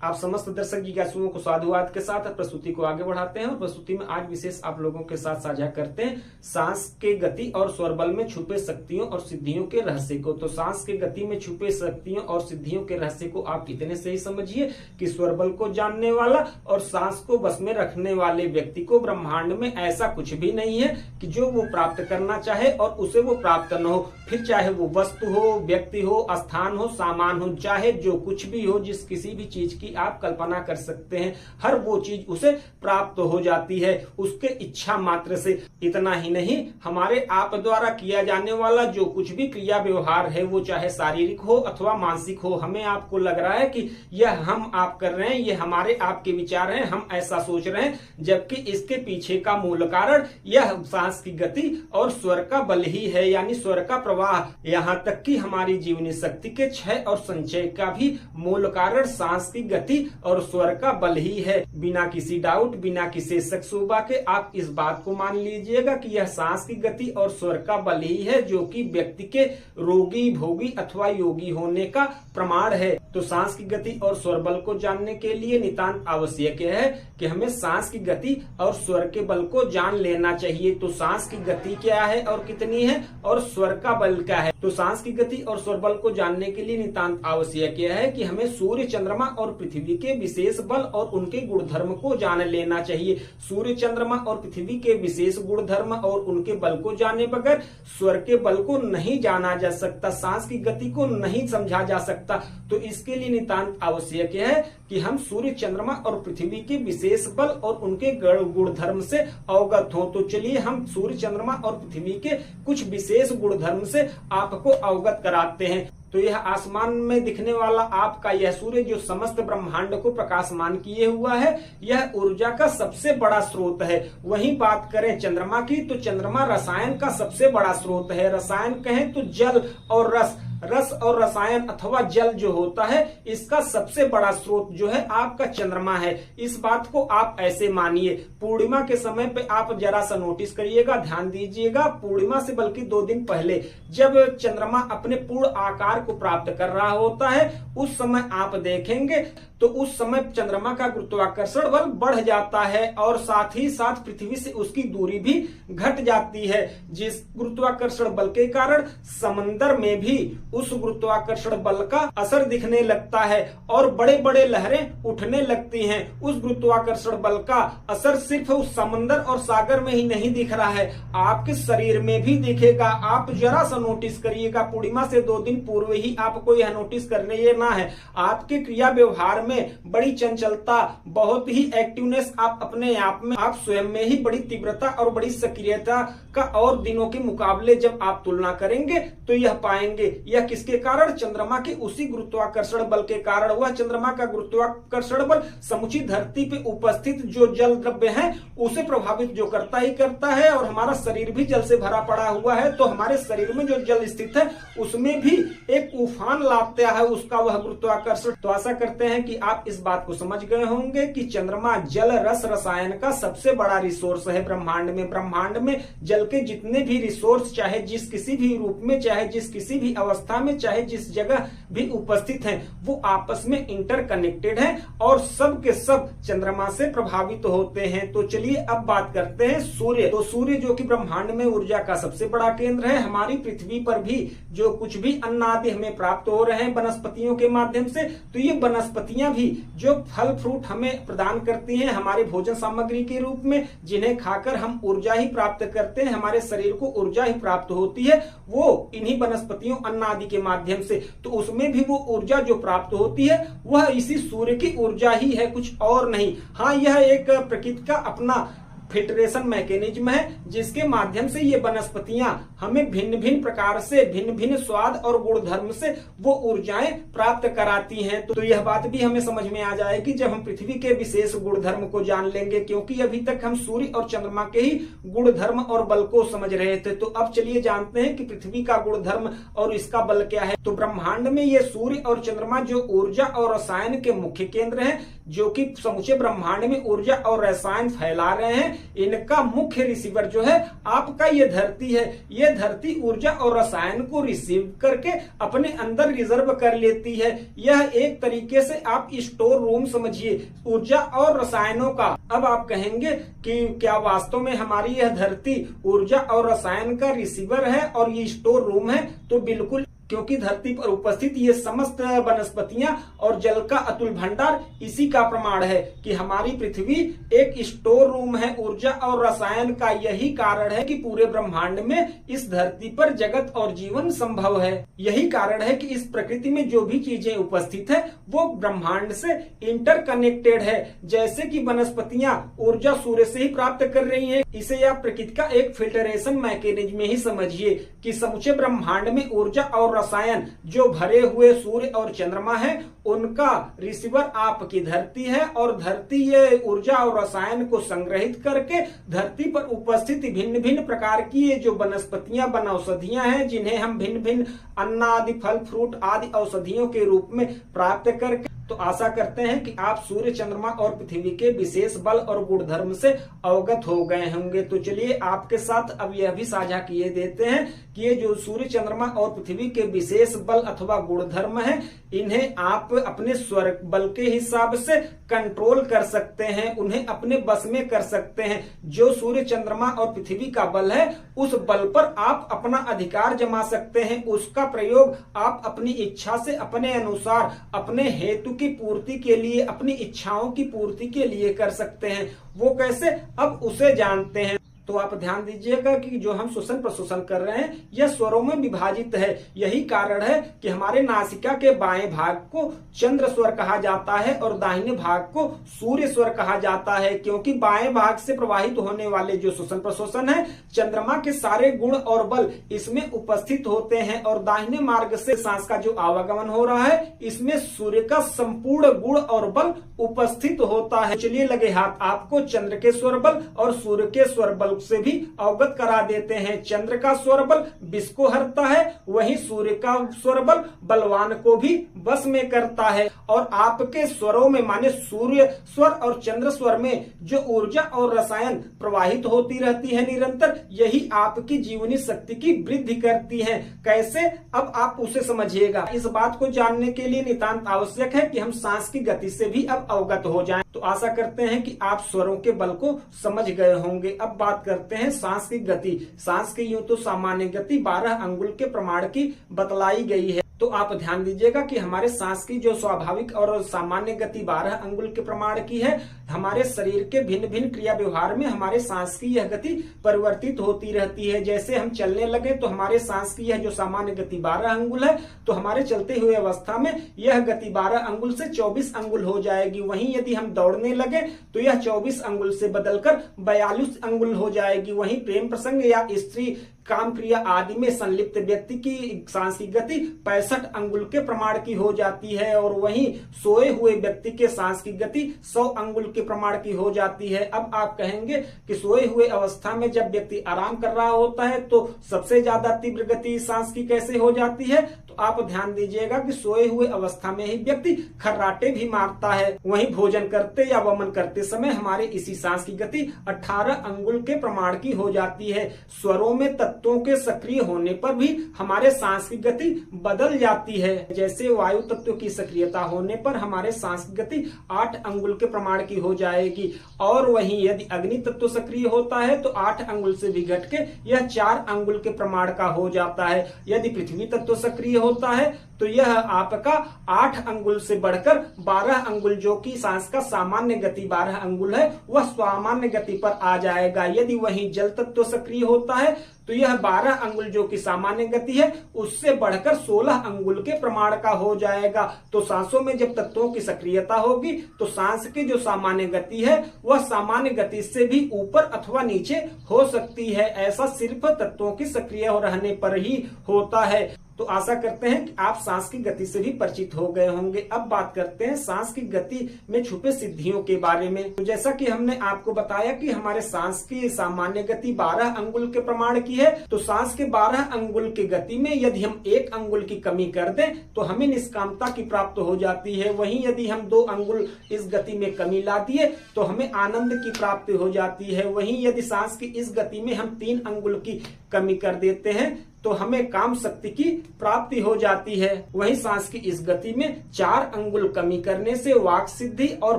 आप समस्त दर्शक जिज्ञासुओं को साधुवाद के साथ प्रस्तुति को आगे बढ़ाते हैं और प्रस्तुति में आज विशेष आप लोगों के साथ साझा करते हैं सांस के गति और स्वर बल में छुपे शक्तियों और सिद्धियों के रहस्य को। तो सांस के गति में छुपे शक्तियों और सिद्धियों के रहस्य को आप इतने से ही समझिए कि स्वर बल को जानने वाला और सांस को बस में रखने वाले व्यक्ति को ब्रह्मांड में ऐसा कुछ भी नहीं है कि जो वो प्राप्त करना चाहे और उसे वो प्राप्त न हो। फिर चाहे वो वस्तु हो, व्यक्ति हो, स्थान हो, सामान हो, चाहे जो कुछ भी हो, जिस किसी भी चीज की आप कल्पना कर सकते हैं, हर वो चीज उसे प्राप्त हो जाती है उसके इच्छा मात्र से। इतना ही नहीं, हमारे आप द्वारा किया जाने वाला जो कुछ भी क्रिया व्यवहार है, वो चाहे शारीरिक हो अथवा मानसिक हो, हमें आपको लग रहा है कि यह हम आप कर रहे हैं, ये हमारे आपके विचार हैं, हम ऐसा सोच रहे हैं, जबकि इसके पीछे का मूल कारण यह सांस की गति और स्वर का बल ही है, यानी स्वर का प्रवाह। यहाँ तक कि हमारी जीवनी शक्ति के क्षय और संचय का भी मूल कारण सांस की गति और स्वर का बल ही है। बिना किसी डाउट, बिना किसी शक शुबा के आप इस बात को मान लीजिएगा कि यह सांस की गति और स्वर का बल ही है जो कि व्यक्ति के रोगी, भोगी अथवा योगी होने का प्रमाण है। तो सांस की गति और स्वर बल को जानने के लिए नितांत आवश्यक है कि हमें सांस की गति और स्वर के बल को जान लेना चाहिए। तो सांस की गति क्या है और कितनी है, और स्वर का बल क्या है। तो सांस की गति और स्वर बल को जानने के लिए नितांत आवश्यक है कि हमें सूर्य, चंद्रमा और पृथ्वी के विशेष बल और उनके गुणधर्म को जान लेना चाहिए। सूर्य, चंद्रमा और पृथ्वी के विशेष गुणधर्म और उनके बल को जाने बगैर स्वर के बल को नहीं जाना जा सकता, सांस की गति को नहीं समझा जा सकता। तो इसके लिए नितांत आवश्यक है कि हम सूर्य, चंद्रमा और पृथ्वी के विशेष बल और उनके गुणधर्म से अवगत हो। तो चलिए हम सूर्य, चंद्रमा और पृथ्वी के कुछ विशेष गुणधर्म से आपको अवगत कराते हैं। तो यह आसमान में दिखने वाला आपका यह सूर्य जो समस्त ब्रह्मांड को प्रकाशमान किए हुआ है, यह ऊर्जा का सबसे बड़ा स्रोत है। वहीं बात करें चंद्रमा की, तो चंद्रमा रसायन का सबसे बड़ा स्रोत है। रसायन कहें तो जल और रस, रस और रसायन अथवा जल जो होता है, इसका सबसे बड़ा स्रोत जो है आपका चंद्रमा है। इस बात को आप ऐसे मानिए। पूर्णिमा के समय पे आप जरा सा नोटिस करिएगा, ध्यान दीजिएगा। पूर्णिमा से बल्कि 2 दिन पहले जब चंद्रमा अपने पूर्ण आकार को प्राप्त कर रहा होता है, उस समय आप देखेंगे तो उस समय चंद्रमा का गुरुत्वाकर्षण बल बढ़ जाता है और साथ ही साथ पृथ्वी से उसकी दूरी भी घट जाती है, जिस गुरुत्वाकर्षण बल के कारण समंदर में भी उस गुरुत्वाकर्षण बल का असर दिखने लगता है और बड़े बड़े लहरें उठने लगती हैं। उस गुरुत्वाकर्षण बल का असर सिर्फ उस समंदर और सागर में ही नहीं दिख रहा है, आपके शरीर में भी दिखेगा। आप जरा सा नोटिस करिएगा, पूर्णिमा से 2 दिन पूर्व ही आपको यह नोटिस करने ये ना है, आपके क्रिया व्यवहार में बड़ी चंचलता, बहुत ही एक्टिवनेस आप अपने आप में, आप स्वयं में ही बड़ी तीव्रता और बड़ी सक्रियता का और दिनों के मुकाबले जब आप तुलना करेंगे तो यह पाएंगे। यह किसके कारण? चंद्रमा के उसी गुरुत्वाकर्षण बल के कारण। वह चंद्रमा का गुरुत्वाकर्षण बल समुची धरती पे उपस्थित जो जल द्रव्य है उसे प्रभावित जो करता ही करता है, और हमारा शरीर भी जल से भरा पड़ा हुआ है, तो हमारे शरीर में जो जल स्थित है उसमें भी एक उफान लाता है उसका वह गुरुत्वाकर्षण। तो आशा करते हैं कि आप इस बात को समझ गए होंगे कि चंद्रमा जल, रस, रसायन का सबसे बड़ा रिसोर्स है ब्रह्मांड में। ब्रह्मांड में जल के जितने भी रिसोर्स, चाहे जिस किसी भी रूप में, चाहे जिस किसी भी अवस्था में, चाहे जिस जगह भी उपस्थित हैं, वो आपस में इंटरकनेक्टेड हैं और सब के सब चंद्रमा से प्रभावित होते हैं। तो चलिए अब बात करते हैं सूर्य। तो सूर्य जो कि ब्रह्मांड में ऊर्जा का सबसे बड़ा केंद्र है, हमारी पृथ्वी पर भी जो कुछ भी अन्न आदि हमें प्राप्त हो रहे हैं वनस्पतियों के माध्यम से, तो ये वनस्पतियां भी जो फल फ्रूट हमें प्रदान करती हैं हमारे भोजन सामग्री के रूप में, जिन्हें खाकर हम ऊर्जा ही प्राप्त करते हैं, हमारे शरीर को ऊर्जा ही प्राप्त होती है, वो इन्हीं वनस्पतियों, अन्न आदि के माध्यम से। तो उसमें भी वो ऊर्जा जो प्राप्त होती है वह इसी सूर्य की ऊर्जा ही है, कुछ और नहीं। हाँ, यह एक प्रकृति का अपना फिल्ट्रेशन मैकेनिज्म है जिसके माध्यम से ये वनस्पतियां हमें भिन्न भिन्न प्रकार से, भिन्न भिन्न स्वाद और गुणधर्म से वो ऊर्जाएं प्राप्त कराती हैं। तो यह बात भी हमें समझ में आ जाएगी जब हम पृथ्वी के विशेष गुणधर्म को जान लेंगे, क्योंकि अभी तक हम सूर्य और चंद्रमा के ही गुणधर्म और बल को समझ रहे थे। तो अब चलिए जानते हैं कि पृथ्वी का गुणधर्म और इसका बल क्या है। तो ब्रह्मांड में ये सूर्य और चंद्रमा जो ऊर्जा और रसायन के मुख्य केंद्र हैं, जो कि समूचे ब्रह्मांड में ऊर्जा और रसायन फैला रहे हैं, इनका मुख्य रिसीवर जो है आपका ये धरती है। ये धरती ऊर्जा और रसायन को रिसीव करके अपने अंदर रिजर्व कर लेती है। यह एक तरीके से आप स्टोर रूम समझिए ऊर्जा और रसायनों का। अब आप कहेंगे कि क्या वास्तव में हमारी यह धरती ऊर्जा और रसायन का रिसीवर है और ये स्टोर रूम है? तो बिल्कुल, क्योंकि धरती पर उपस्थित ये समस्त वनस्पतियां और जल का अतुल भंडार इसी का प्रमाण है कि हमारी पृथ्वी एक स्टोर रूम है ऊर्जा और रसायन का। यही कारण है कि पूरे ब्रह्मांड में इस धरती पर जगत और जीवन संभव है। यही कारण है कि इस प्रकृति में जो भी चीजें उपस्थित है वो ब्रह्मांड से इंटरकनेक्टेड है। जैसे कि वनस्पतियां ऊर्जा सूर्य से ही प्राप्त कर रही है, इसे आप प्रकृति का एक फिल्टरेशन मैकेनिज्म ही समझिए कि समूचे ब्रह्मांड में ऊर्जा और रसायन जो भरे हुए सूर्य और चंद्रमा है उनका रिसीवर आपकी धरती है। और धरती ये ऊर्जा और रसायन को संग्रहित करके धरती पर उपस्थित भिन्न भिन्न प्रकार की ये जो वनस्पतियां वन औषधियां हैं, जिन्हें हम भिन्न भिन्न अन्न आदि फल फ्रूट आदि औषधियों के रूप में प्राप्त करके, तो आशा करते हैं कि आप सूर्य चंद्रमा और पृथ्वी के विशेष बल और गुणधर्म से अवगत हो गए होंगे। तो चलिए आपके साथ अब यह भी साझा किए देते हैं कि ये जो सूर्य चंद्रमा और पृथ्वी के विशेष बल अथवा गुणधर्म है, इन्हें आप अपने स्वर बल के हिसाब से कंट्रोल कर सकते हैं, उन्हें अपने बस में कर सकते हैं। जो सूर्य चंद्रमा और पृथ्वी का बल है उस बल पर आप अपना अधिकार जमा सकते हैं। उसका प्रयोग आप अपनी इच्छा से अपने अनुसार अपने हेतु की पूर्ति के लिए, अपनी इच्छाओं की पूर्ति के लिए कर सकते हैं। वो कैसे, अब उसे जानते हैं। तो आप ध्यान दीजिएगा कि जो हम श्वसन प्रश्वसन कर रहे हैं यह स्वरों में विभाजित है। यही कारण है कि हमारे नासिका के बाएं भाग को चंद्र स्वर कहा जाता है और दाहिने भाग को सूर्य स्वर कहा जाता है, क्योंकि बाएं भाग से प्रवाहित होने वाले जो श्वसन प्रश्वसन है, चंद्रमा के सारे गुण और बल इसमें उपस्थित होते हैं और दाहिने मार्ग से सांस का जो आवागमन हो रहा है इसमें सूर्य का संपूर्ण गुण और बल उपस्थित होता है। चलिए लगे हाथ आपको चंद्र के स्वर बल और सूर्य के स्वर बल से भी अवगत करा देते हैं। चंद्र का स्वर बल विष को हरता है, वहीं सूर्य का स्वर बल बलवान को भी बस में करता है। और आपके स्वरों में माने सूर्य स्वर और चंद्र स्वर में जो ऊर्जा और रसायन प्रवाहित होती रहती है निरंतर, यही आपकी जीवनी शक्ति की वृद्धि करती है। कैसे, अब आप उसे समझिएगा। इस बात को जानने के लिए नितांत आवश्यक है कि हम सांस की गति से भी अब अवगत हो जाएं। तो आशा करते हैं कि आप स्वरों के बल को समझ गए होंगे। अब बात करते हैं सांस की गति। सांस की यूं तो सामान्य गति 12 अंगुल के प्रमाण की बतलाई गई है। तो आप ध्यान दीजिएगा कि हमारे सांस की जो स्वाभाविक और सामान्य गति 12 अंगुल के प्रमाण की है। हमारे शरीर के भिन्न भिन्न क्रिया व्यवहार में हमारे सांस की यह गति परिवर्तित होती रहती है। जैसे हम चलने लगे तो हमारे सांस की यह जो सामान्य गति 12 अंगुल है, तो हमारे चलते हुए अवस्था में यह गति 12 अंगुल से 24 अंगुल हो जाएगी। वहीं यदि हम दौड़ने लगे तो यह 24 अंगुल से बदलकर 42 अंगुल हो जाएगी। वहीं प्रेम प्रसंग या स्त्री काम क्रिया आदि में संलिप्त व्यक्ति की सांस की गति 65 अंगुल के प्रमाण की हो जाती है। और वहीं सोए हुए व्यक्ति के सांस की गति 100 अंगुल के प्रमाण की हो जाती है। अब आप कहेंगे कि सोए हुए अवस्था में जब व्यक्ति आराम कर रहा होता है तो सबसे ज्यादा तीव्र गति सांस की कैसे हो जाती है? तो आप ध्यान दीजिएगा कि सोए हुए अवस्था में ही व्यक्ति खर्राटे भी मारता है। वहीं भोजन करते या वमन करते समय हमारे इसी सांस की गति 18 अंगुल के प्रमाण की हो जाती है। स्वरों में तत्वों के सक्रिय होने पर भी हमारे सांस की गति बदल जाती है। जैसे वायु तत्व की सक्रियता होने पर हमारे सांस की गति 8 अंगुल के प्रमाण की हो जाएगी। और वहीं यदि अग्नि तत्व सक्रिय होता है तो 8 अंगुल से भी घट के यह 4 अंगुल के प्रमाण का हो जाता है। यदि पृथ्वी तत्व सक्रिय होता है तो यह आपका 8 अंगुल से बढ़कर 12 अंगुल, जो कि सांस का सामान्य गति 12 अंगुल है, वह सामान्य गति पर आ जाएगा। यदि वहीं जल तत्व सक्रिय होता है तो यह 12 अंगुल जो कि सामान्य गति है उससे बढ़कर 16 अंगुल के प्रमाण का हो जाएगा। तो सांसों में जब तत्वों की सक्रियता होगी तो सांस की जो सामान्य गति है वह सामान्य गति से भी ऊपर अथवा नीचे हो सकती है। ऐसा सिर्फ तत्वों की सक्रिय रहने पर ही होता है। तो आशा करते हैं कि आप सांस की गति से भी परिचित हो गए होंगे। अब बात करते हैं सांस की गति में छुपे सिद्धियों के बारे में। तो जैसा कि हमने आपको बताया कि हमारे सांस की सामान्य गति 12 अंगुल के प्रमाण की है, तो सांस के 12 अंगुल की गति में यदि हम 1 अंगुल की कमी कर दें तो हमें निष्कामता की प्राप्त हो जाती है। वहीं यदि हम 2 अंगुल इस गति में कमी ला दिए तो हमें आनंद की प्राप्ति हो जाती है। वहीं यदि सांस की इस गति में हम 3 अंगुल की कमी कर देते हैं तो हमें काम शक्ति की प्राप्ति हो जाती है। वहीं सांस की इस गति में 4 अंगुल कमी करने से वाक सिद्धि और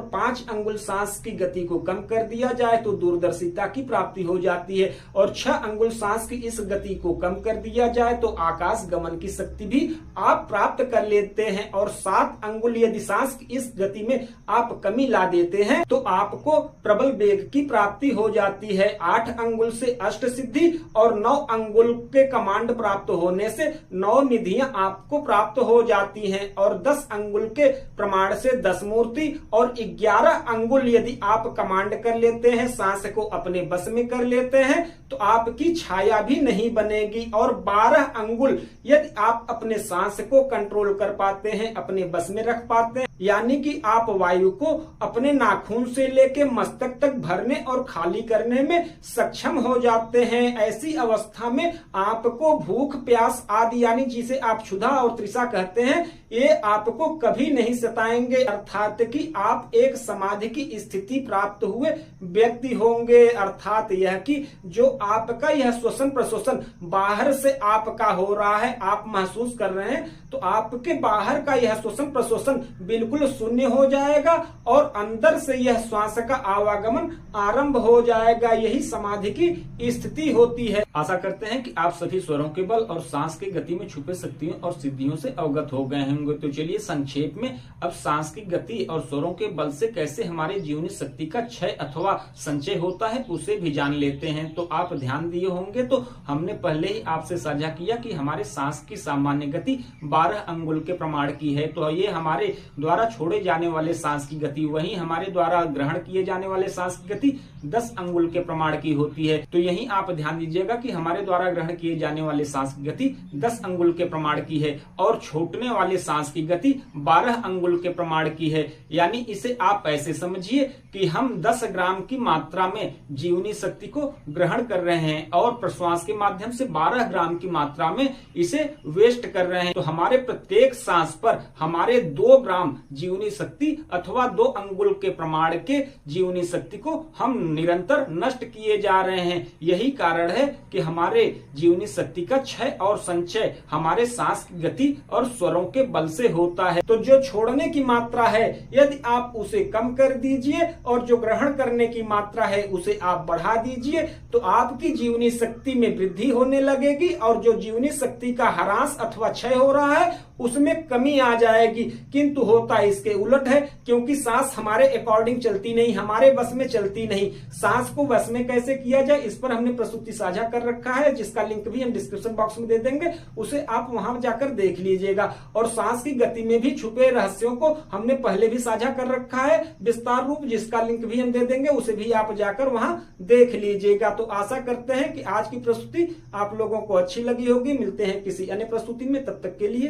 5 अंगुल सांस की गति को कम कर दिया जाए तो दूरदर्शिता की प्राप्ति हो जाती है। और 6 अंगुल सांस की इस गति को कम कर दिया जाए तो आकाश गमन की शक्ति भी आप प्राप्त कर लेते हैं। और 7 अंगुल यदि सांस की इस गति में आप कमी ला देते हैं तो आपको प्रबल वेग की प्राप्ति हो जाती है। 8 अंगुल से अष्ट सिद्धि और 9 अंगुल के कमांड प्राप्त होने से 9 निधियां आपको प्राप्त हो जाती हैं। और 10 अंगुल के प्रमाण से 10 मूर्ति और 11 अंगुल यदि आप कमांड कर लेते हैं, सांस को अपने बस में कर लेते हैं तो आपकी छाया भी नहीं बनेगी। और 12 अंगुल यदि आप अपने सांस को कंट्रोल कर पाते हैं, अपने बस में रख पाते हैं, यानी कि आप वायु को अपने नाखून से लेके मस्तक तक भरने और खाली करने में सक्षम हो जाते हैं। ऐसी अवस्था में आपको भूख प्यास आदि यानी जिसे आप क्षुधा और तृषा कहते हैं ये आपको कभी नहीं सताएंगे, अर्थात कि आप एक समाधि की स्थिति प्राप्त हुए व्यक्ति होंगे। अर्थात यह कि जो आपका यह श्वसन प्रश्वसन बाहर से आपका हो रहा है, आप महसूस कर रहे हैं, तो आपके बाहर का यह श्वसन प्रश्वसन बिल्कुल शून्य हो जाएगा और अंदर से यह श्वास का आवागमन आरंभ हो जाएगा। यही समाधि की स्थिति होती है। आशा करते हैं कि आप सभी स्वरों के बल और सांस की गति में छुपे शक्तियों और सिद्धियों से अवगत हो गए होंगे। तो चलिए संक्षेप में अब सांस की गति और स्वरों के बल से कैसे हमारे जीवनी शक्ति का क्षय अथवा संचय होता है उसे भी जान लेते हैं। तो आप ध्यान दिए होंगे तो हमने पहले ही आपसे साझा किया कि हमारे सांस की सामान्य गति 12 अंगुल के प्रमाण की है। तो ये हमारे द्वारा छोड़े जाने वाले सांस की गति, वहीं हमारे द्वारा ग्रहण किए जाने वाले सांस की गति 10 अंगुल के प्रमाण की होती है। तो यही आप ध्यान दीजिएगा कि हमारे द्वारा ग्रहण किए जाने वाले सांस की गति 10 अंगुल के प्रमाण की है और छोड़ने वाले सांस की गति 12 अंगुल के प्रमाण की है। यानी इसे आप ऐसे समझिए कि हम 10 ग्राम की मात्रा में जीवनी शक्ति को ग्रहण कर रहे हैं और प्रश्वास के माध्यम से 12 ग्राम की मात्रा में इसे वेस्ट कर रहे हैं। तो हमारे प्रत्येक सांस पर हमारे 2 ग्राम जीवनी शक्ति अथवा 2 अंगुल के प्रमाण के जीवनी शक्ति को हम निरंतर नष्ट किए जा रहे हैं। यही कारण है कि हमारे जीवनी शक्ति का क्षय और संचय हमारे सांस की गति और स्वरों के बल से होता है। तो जो छोड़ने की मात्रा है यदि आप उसे कम कर दीजिए और जो ग्रहण करने की मात्रा है उसे आप बढ़ा दीजिए तो आपकी जीवनी शक्ति में वृद्धि होने लगेगी और जो जीवनी शक्ति का ह्रास अथवा क्षय हो रहा है उसमें कमी आ जाएगी। किंतु होता इसके उलट है, क्योंकि सांस हमारे अकॉर्डिंग चलती नहीं, हमारे बस में चलती नहीं। सांस को बस में कैसे किया जाए इस पर हमने प्रस्तुति साझा कर रखा है, जिसका लिंक भी हम डिस्क्रिप्शन बॉक्स में दे देंगे, उसे आप वहां जाकर देख लीजिएगा। और सांस की गति में भी छुपे रहस्यों को हमने पहले भी साझा कर रखा है विस्तार रूप, जिसका लिंक भी हम दे देंगे, उसे भी आप जाकर वहां देख लीजिएगा। तो आशा करते हैं कि आज की प्रस्तुति आप लोगों को अच्छी लगी होगी। मिलते हैं किसी अन्य प्रस्तुति में, तब तक के लिए